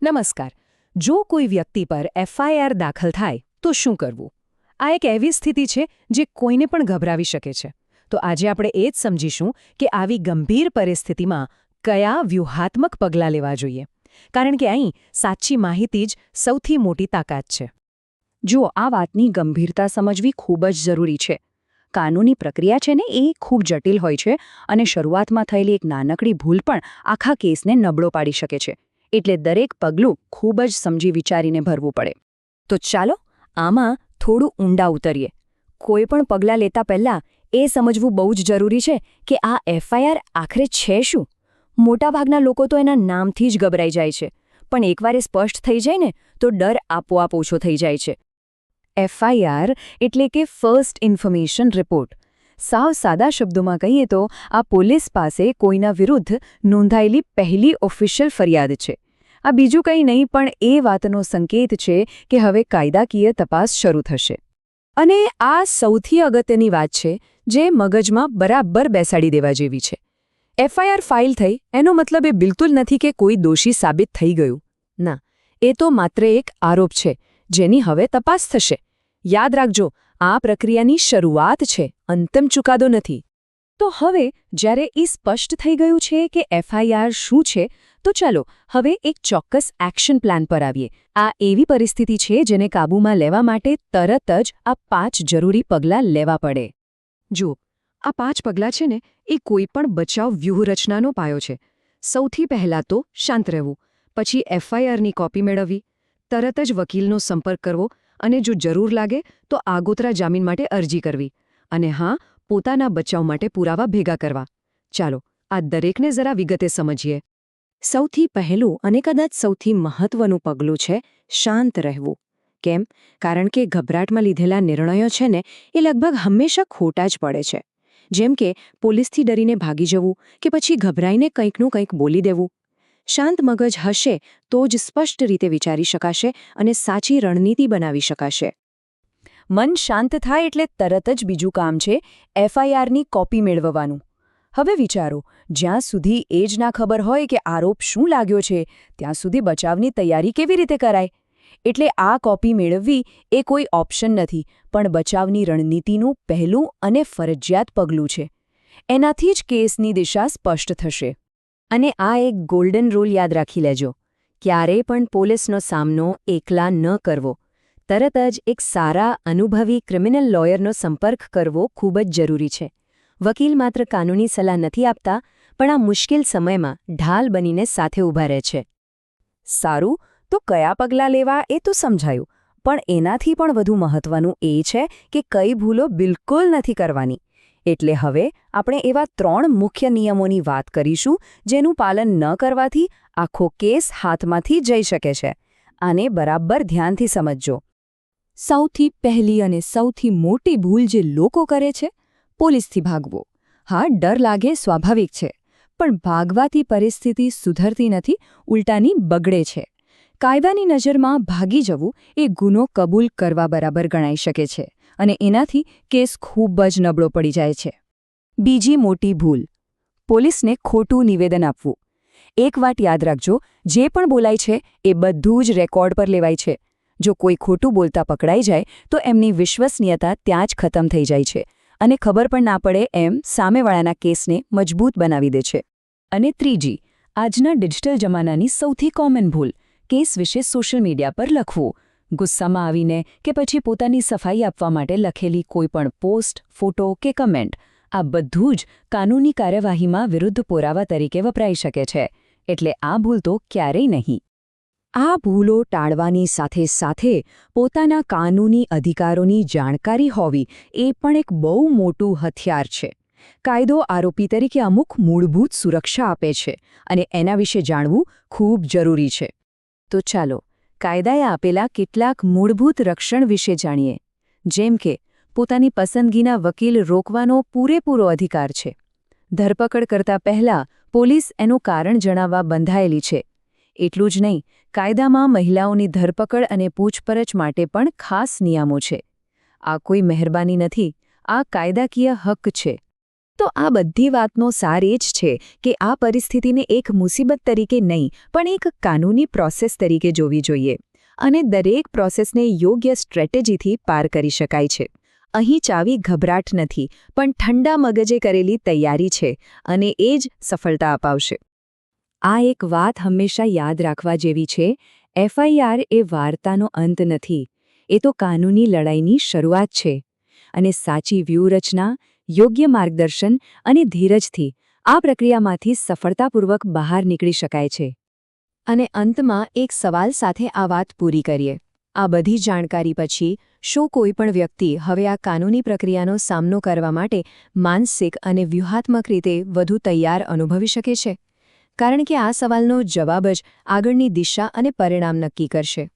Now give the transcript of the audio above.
નમસ્કાર. જો કોઈ વ્યક્તિ પર એફઆઈઆર દાખલ થાય તો શું કરવું? આ એક એવી સ્થિતિ છે જે કોઈને પણ ગભરાવી શકે છે. તો આજે આપણે એ જ સમજીશું કે આવી ગંભીર પરિસ્થિતિમાં કયા વ્યૂહાત્મક પગલાં લેવા જોઈએ. કારણ કે અહીં સાચી માહિતી જ સૌથી મોટી તાકાત છે. જુઓ, આ વાતની ગંભીરતા સમજવી ખૂબ જ જરૂરી છે. કાનૂની પ્રક્રિયા છે ને એ ખૂબ જટિલ હોય છે અને શરૂઆતમાં થયેલી એક નાનકડી ભૂલ પણ આખા કેસને નબળો પાડી શકે છે. એટલે દરેક પગલું ખૂબ જ સમજી વિચારીને ભરવું પડે. તો ચાલો આમાં થોડું ઊંડા ઉતરીએ. કોઈ પણ પગલાં લેતા પહેલાં એ સમજવું બહુ જ જરૂરી છે કે આ એફઆઈઆર આખરે છે શું. મોટાભાગના લોકો તો એના નામથી જ ગભરાઈ જાય છે, પણ એકવાર એ સ્પષ્ટ થઈ જાય ને તો ડર આપોઆપ ઓછો થઈ જાય છે. એફઆઈઆર એટલે કે ફર્સ્ટ ઇન્ફોર્મેશન રિપોર્ટ. સાવ સાદા શબ્દોમાં કહીએ તો આ પોલીસ પાસે કોઈના વિરુદ્ધ નોંધાયેલી પહેલી ઓફિશિયલ ફરિયાદ છે. આ બીજું કંઈ નહીં પણ એ વાતનો સંકેત છે કે હવે કાયદાકીય તપાસ શરૂ થશે. અને આ સૌથી અગત્યની વાત છે જે મગજમાં બરાબર બેસાડી દેવા જેવી છે. એફઆઈઆર ફાઇલ થઈ એનો મતલબ એ બિલકુલ નથી કે કોઈ દોષી સાબિત થઈ ગયું. ના, એ તો માત્ર એક આરોપ છે જેની હવે તપાસ થશે. યાદ રાખજો, આ પ્રક્રિયાની શરૂઆત છે, અંતિમ ચુકાદો નથી. તો હવે જ્યારે એ સ્પષ્ટ થઈ ગયું છે કે એફઆઈઆર શું છે, તો ચાલો હવે એક ચોક્કસ એક્શન પ્લાન પર આવીએ. આ એવી પરિસ્થિતિ છે જેને કાબૂમાં લેવા માટે તરત જ આ 5 જરૂરી પગલાં લેવા પડે. જુઓ, આ 5 પગલાં છે ને એ કોઈપણ બચાવ વ્યૂહરચનાનો પાયો છે. સૌથી પહેલાં તો શાંત રહેવું, પછી એફઆઈઆરની કોપી મેળવવી, તરત જ વકીલનો સંપર્ક કરવો અને જો જરૂર લાગે તો આગોતરા જામીન માટે અરજી કરવી. અને હા, પોતાના બચાવ માટે પુરાવા ભેગા કરવા. ચાલો આ દરેકને જરા વિગતે સમજીએ. સૌથી પહેલું અને કદાચ સૌથી મહત્વનું પગલું છે શાંત રહેવું. કેમ? કારણ કે ગભરાટમાં લીધેલા નિર્ણયો છે ને એ લગભગ હંમેશા ખોટા જ પડે છે. જેમ કે પોલીસથી ડરીને ભાગી જવું કે પછી ગભરાઈને કંઈકનું કંઈક બોલી દેવું. શાંત મગજ હશે તો જ સ્પષ્ટ રીતે વિચારી શકાશે અને સાચી રણનીતિ બનાવી શકાશે. મન શાંત થાય એટલે તરત જ બીજું કામ છે એફઆઈઆરની કોપી મેળવવાનું. હવે વિચારો, જ્યાં સુધી એ જ ના ખબર હોય કે આરોપ શું લાગ્યો છે ત્યાં સુધી બચાવની તૈયારી કેવી રીતે કરાય? એટલે આ કોપી મેળવવી એ કોઈ ઓપ્શન નથી, પણ બચાવની રણનીતિનું પહેલું અને ફરજિયાત પગલું છે. એનાથી જ કેસની દિશા સ્પષ્ટ થશે. અને આ એક ગોલ્ડન રૂલ યાદ રાખી લેજો. ક્યારેય પણ પોલીસનો સામનો એકલા ન કરવો. તરત જ એક સારા અનુભવી ક્રિમિનલ લોયરનો સંપર્ક કરવો ખૂબ જ જરૂરી છે. વકીલ માત્ર કાનૂની સલાહ નથી આપતા, પણ આ મુશ્કેલ સમયમાં ઢાલ બનીને સાથે ઊભા રહે છે. સારું, તો કયા પગલાં લેવા એ તો સમજાયું, પણ એનાથી પણ વધુ મહત્વનું એ છે કે કઈ ભૂલો બિલકુલ નથી કરવાની. એટલે હવે આપણે એવા 3 મુખ્ય નિયમોની વાત કરીશું જેનું પાલન ન કરવાથી આખો કેસ હાથમાંથી જઈ શકે છે. આને બરાબર ધ્યાનથી સમજજો. સૌથી પહેલી અને સૌથી મોટી ભૂલ જે લોકો કરે છે, પોલીસથી ભાગવો. હા, ડર લાગે સ્વાભાવિક છે, પણ ભાગવાથી પરિસ્થિતિ સુધરતી નથી, ઉલટાની બગડે છે. કાયદાની નજરમાં ભાગી જવું એ ગુનો કબૂલ કરવા બરાબર ગણાઈ શકે છે અને એનાથી કેસ ખૂબ જ નબળો પડી જાય છે. બીજી મોટી ભૂલ, પોલીસને ખોટું નિવેદન આપવું. એક વાત યાદ રાખજો, જે પણ બોલાય છે એ બધું જ રેકોર્ડ પર લેવાય છે. જો કોઈ ખોટું બોલતા પકડાઈ જાય તો એમની વિશ્વસનીયતા ત્યાં જ ખતમ થઈ જાય છે અને ખબર પણ ના પડે એમ સામેવાળાના કેસને મજબૂત બનાવી દે છે. અને ત્રીજી, આજના ડિજિટલ જમાનાની સૌથી કોમન ભૂલ, કેસ વિશે સોશિયલ મીડિયા પર લખવું. ગુસ્સામાં આવીને કે પછી પોતાની સફાઈ આપવા માટે લખેલી કોઈપણ પોસ્ટ, ફોટો કે કમેન્ટ, આ બધું જ કાનૂની કાર્યવાહીમાં વિરુદ્ધ પુરાવા તરીકે વપરાઈ શકે છે. એટલે આ ભૂલ તો ક્યારેય નહીં. આ ભૂલો ટાળવાની સાથે સાથે પોતાના કાનૂની અધિકારોની જાણકારી હોવી એ પણ એક બહુ મોટું હથિયાર છે. કાયદો આરોપી તરીકે અમુક મૂળભૂત સુરક્ષા આપે છે અને એના વિશે જાણવું ખૂબ જરૂરી છે. તો ચાલો કાયદાએ આપેલા કેટલાક મૂળભૂત રક્ષણ વિશે જાણીએ. જેમ કે પોતાની પસંદગીના વકીલ રોકવાનો પૂરેપૂરો અધિકાર છે. ધરપકડ કરતા પહેલાં પોલીસ એનું કારણ જણાવવા બંધાયેલી છે. એટલું જ નહીં, કાયદામાં મહિલાઓની ધરપકડ અને પૂછપરછ માટે પણ ખાસ નિયમો છે. આ કોઈ મહેરબાની નથી, આ કાયદાકીય હક છે. તો આ બધી વાતનો સાર એ જ છે કે આ પરિસ્થિતિને એક મુસીબત તરીકે નહીં પણ એક કાનૂની પ્રોસેસ તરીકે જોવી જોઈએ અને દરેક પ્રોસેસને યોગ્ય સ્ટ્રેટેજીથી પાર કરી શકાય છે. અહીં ચાવી ગભરાટ નથી પણ ઠંડા મગજે કરેલી તૈયારી છે અને એ જ સફળતા અપાવશે. આ એક વાત હંમેશા યાદ રાખવા જેવી છે, FIR એ વાર્તાનો અંત નથી, એ તો કાનૂની લડાઈની શરૂઆત છે અને સાચી વ્યૂહરચના, યોગ્ય માર્ગદર્શન અને ધીરજથી આ પ્રક્રિયામાંથી સફળતાપૂર્વક બહાર નીકળી શકાય છે. અને અંતમાં એક સવાલ સાથે આ વાત પૂરી કરીએ. આ બધી જાણકારી પછી શું કોઈ પણ વ્યક્તિ હવે આ કાનૂની પ્રક્રિયાનો સામનો કરવા માટે માનસિક અને વ્યૂહાત્મક રીતે વધુ તૈયાર અનુભવી શકે છે? કારણ કે આ સવાલનો જવાબ જ આગળની દિશા અને પરિણામ નક્કી કરશે.